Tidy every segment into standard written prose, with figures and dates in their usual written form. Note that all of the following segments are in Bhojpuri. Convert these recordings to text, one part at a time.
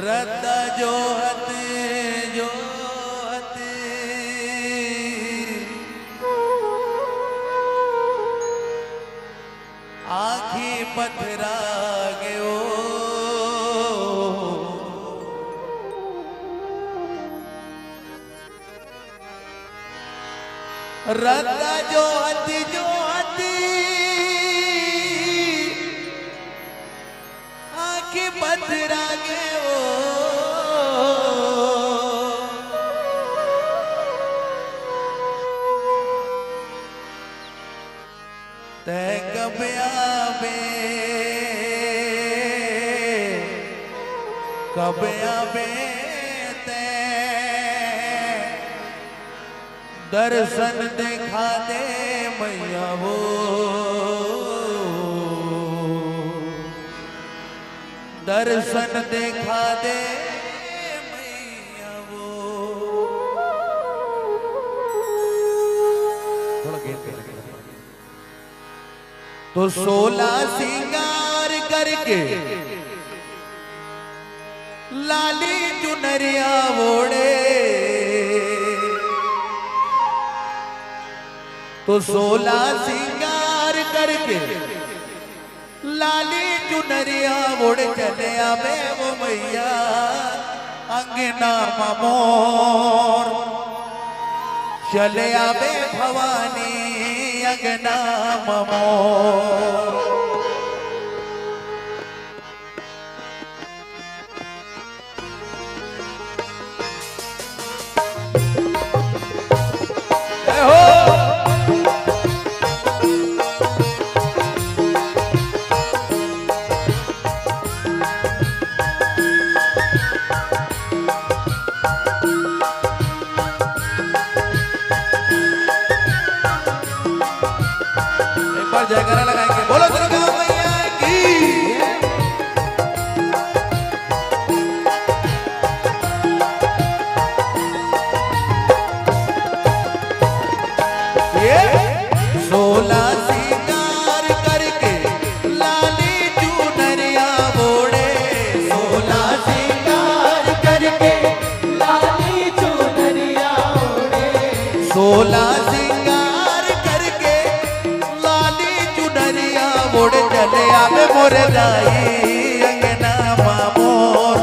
रद्दा जोहत आखी पथरा गयो रद्दा जोहत आखी पथरा गयो ते कब्या बे ते दर्शन दिखा दे मैया वो दर्शन दिखा दे मैया वो। तो 16 सिंगार करके लाली चुनरिया ओढ़े तो 16 सिंगार करके लाली चुनरिया ओढ़ चले आवे वो मैया अंगना मोर चले आवे भवानी अंगना मोर। जयकारा लगाएंगे, बोलो दुर्गा मैया की। ये 16 सिंगार करके लाली चुनरिया ओढ़े 16 सिंगार करके लाली चुनरिया ओढ़े 16 चले आवे मोर दाई अंगना मोर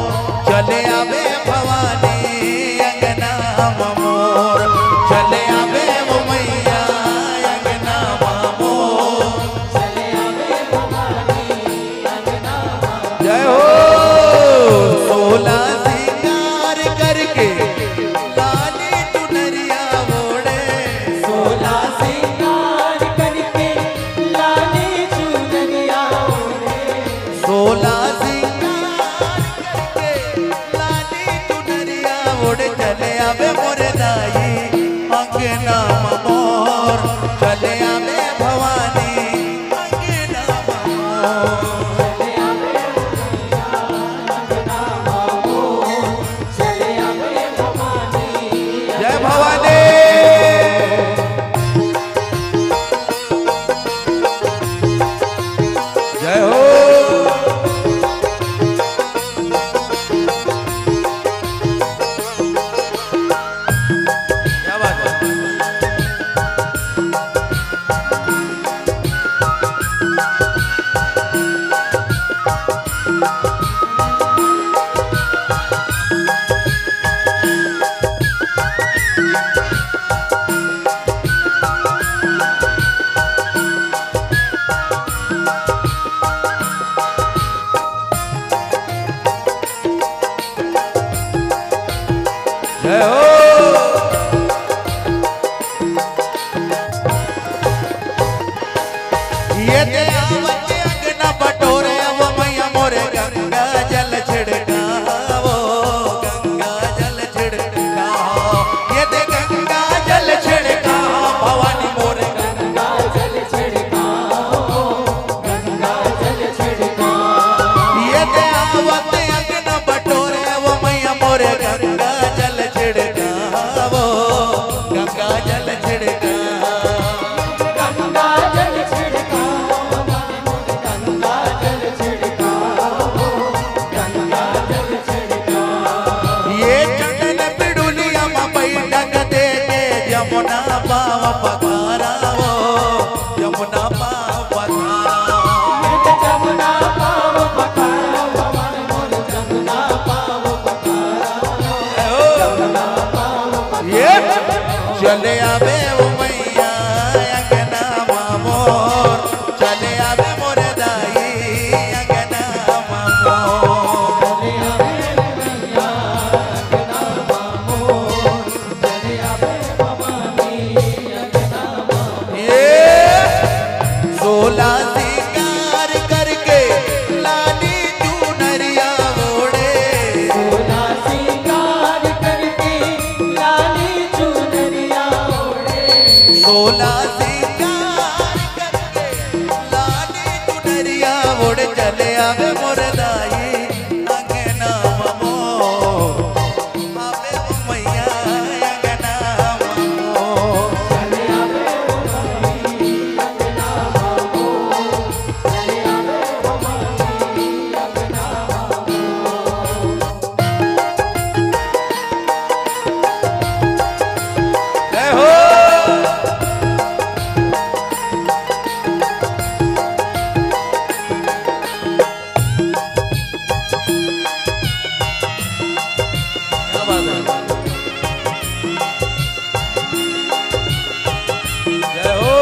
चले आवे भवानी अंगना मोर चले आवे वो मैया अंगना मोर चले आवे भवानी अंगना मोर। जय हो 16 सिंगार करके लाली चुनरिया ओढ़े 16 सिंगार करके लाली 16 सिंगार करके लाली चुनरिया ओढ़ चले आवे मोर दाई अंगना मोर चले आवे भवानी अंगना मोर चले आवे चले आवे वो मैया अंगना मोर, चले आवे मोर दाई अंगना मोर, चले आवे मैया अंगना मोर, चले आवे भवानी अंगना मोर। ये 16 सिंगार करके लाली चुनरिया ओढ़े, 16 सिंगार करके लाली चुनरिया ओढ़े, 16 सिंगार करके लाली चुनरिया ओढ़े, चले आवे मोर दाई अंगना मोर, आवे वो मैया अंगना मोर। चले आवे भवानी अंगना मोर, चले आवे भवानी अंगना मोर। जय हो। क्या बात है? जय हो।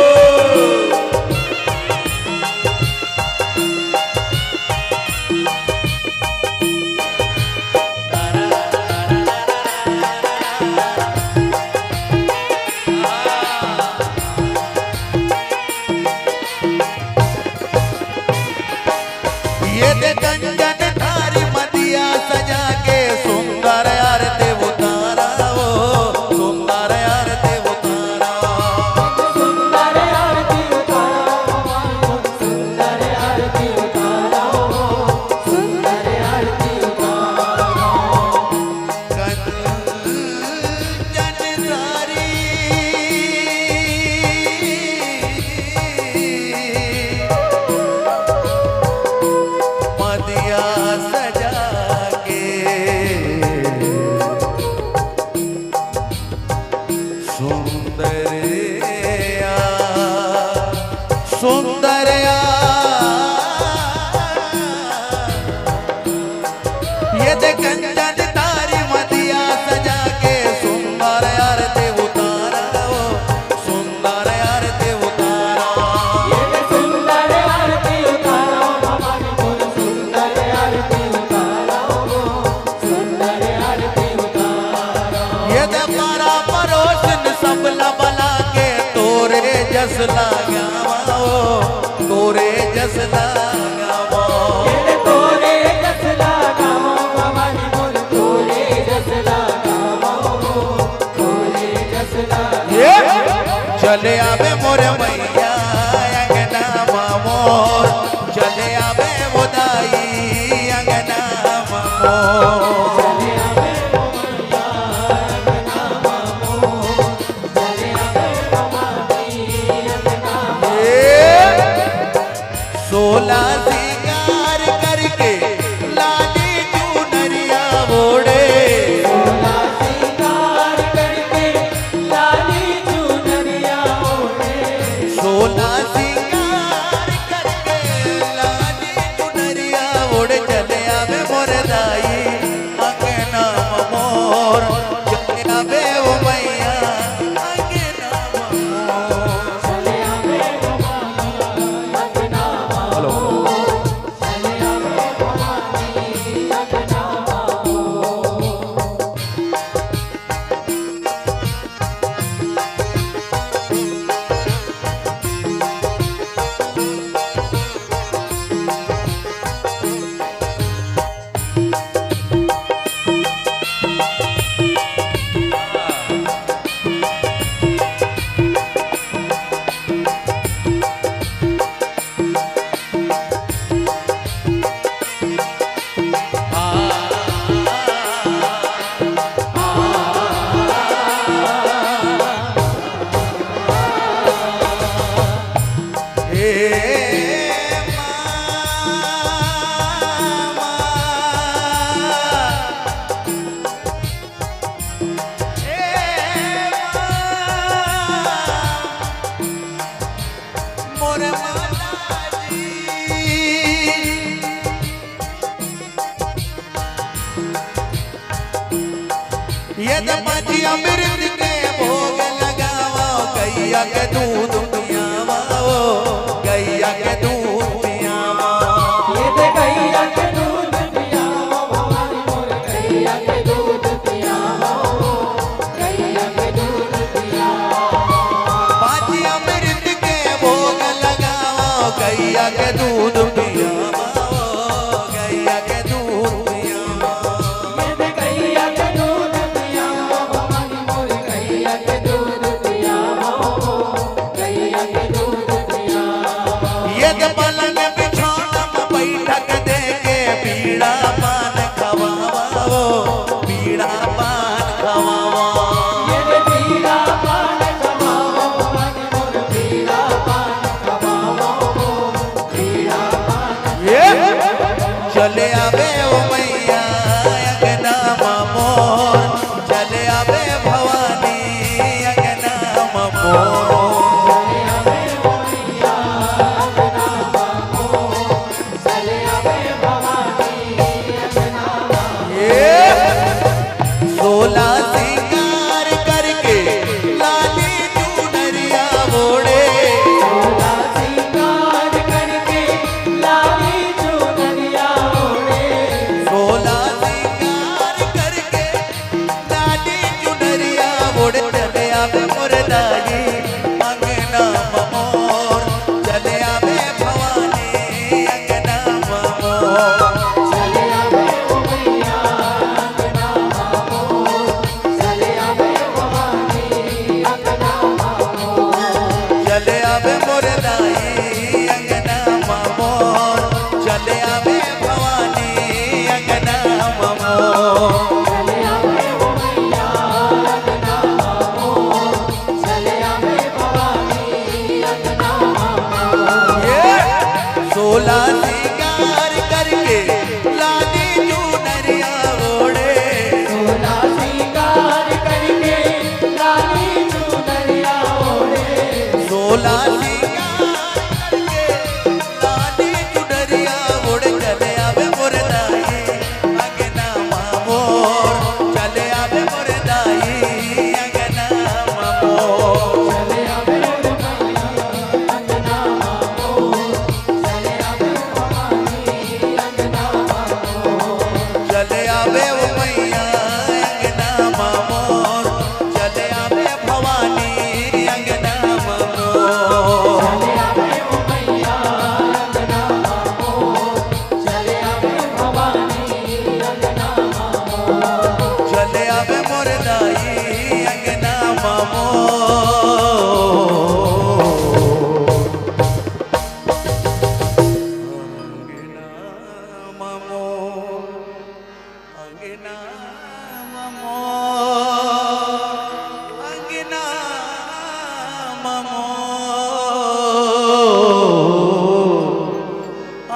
ये दे कंगन थारी मदिया सजा के सुंदर आरती उतारा वो, सुंदर आरती उतारा, सुंदर आरती उतारो सुंदर आरती उतारो सुंदर आरती उतारो। कंचन थारी मदिया सजा के सुंदरिया सुंदरिया, ये दे कंचन तारी मदिया सजा के सुंदर आरती उतारा वो, सुंदर आरती उतारा, ये सुंदर आरती उतारो भवानी बोल सुंदर आरती उतारो सुंदर आरती उतारो। ये दे पारा परोसन सब लबला के तोरे जस लगावा वो, तोरे जस लगावा, ये तोरे जस लगावो भवानी बोल तोरे जस लगावो तोरे जस लगावो। ये चले आवे मोर मैया अंगना मोर, चले आवे वो दाई अंगना मोर। चले आवे भवानी अंगना मोर, चले आवे भवानी अंगना मोर। ये 16 सिंगार करके लाली चुनरिया ओढ़े, 16 सिंगार करके लाली चुनरिया ओढ़े, 16 सिंगार करके लाली चुनरिया ओढ़े, चले आवे मोर दाई अंगना मोर, चले आवे वो मैया अंगना मोर। चले आवे भवानी अंगना मोर, चले आवे भवानी अंगना मोर। यद मजी अमृत के भोग लगा गैया के दूध पियावा ओ गैया के दूध पियावा ये दे गैया के दूध पियावा भवानी मोर गैया के दूध पियावा गैया के दूध पियावा बाजी अमृत के भोग लगाओ गैया के दूध पियावा गैया के दूध पियावा ये दे गैया के दूध पियावा भवानी मोर गैया के दूध पियावा गैया के दूध पियावा ये तो पलंग बिछौना में बैठक दे के बीड़ा पान खवावा ओ बीड़ा पान खवावा ये दे बीड़ा पान खवावा भवानी मोर बीड़ा पान खवावा बीड़ा पान ये चले आवे ओ मैया अंगना मोर चले आवे भवानी अंगना मोर चले आवे मोरिया अंगना बाबो चले आवे भवानी अंगना ये सोला सिंगार करके लाली चुनरिया ओढ़े सोला सिंगार करके लाली चुनरिया ओढ़े सोला सिंगार करके लाली चुनरिया ओढ़े चले आवे मोर दाई अंगना मोर चले आवे भवानी अंगना मोर चले आवे मैया अंगना बाबो चले आवे भवानी अंगना बाबो चले आवे मोर दाई अंगना मोर चले आवे भवानी अंगना मोर चले आवे मैया अंगना बाबो चले आवे भवानी अंगना बाबो ये सोला सिंगार करके लाली चुनरिया ओढ़े सोला सिंगार करके लाली चुनरिया ओढ़े सोला सिंगार करके लाली चुनरिया ओढ़े चले आवे मोर दाई अंगना मोर चले आवे मोर दाई अंगना मोर चले आवे मैया अंगना बाबो चले आवे भवानी अंगना बाबो चले आवे ओ मैया अंगना मोर चले आवे भवानी अंगना मोर चले आवे मैया अंगना बाबो चले आवे भवानी अंगना बाबो चले आवे मोर दाई अंगना मोर अंगना मोर अंगना मोर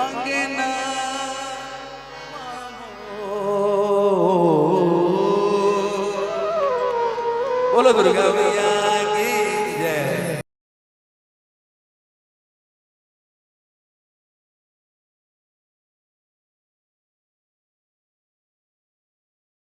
अंगना बोलो दुर्गा मैया